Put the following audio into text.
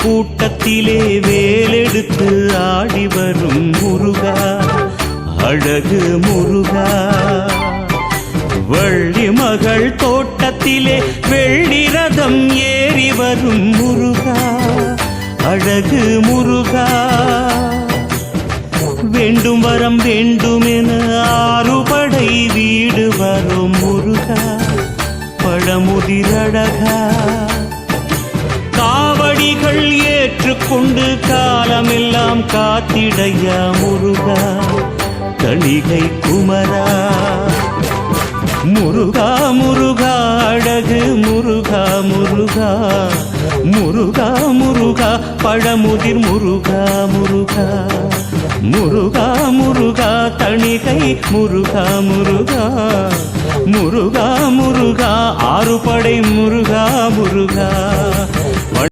கூட்டத்திலே வேலெடுத்து ஆடி வரும் முருகா, அழகு முருகா. வள்ளி மகள் தோட்டத்திலே வெள்ளி ரதம் ஏறி வரும் முருகா, அழகு முருகா. வேண்டும் வரம் வேண்டுமென ஆறுபடை வீடு வரும் முருகா, பழமுதிரழகா. காவடிகள் ஏற்றுக்கொண்டு காலமெல்லாம் காத்திடையா முருகா, தணிகை குமரா. முருகா முருகா அழகு முருகா முருகா, முருகா முருகா பழமுதிர் முருகா முருகா, முருகா முருகா தணிகை முருகா முருகா, முருகா முருகா ஆறுபடை முருகா முருகா.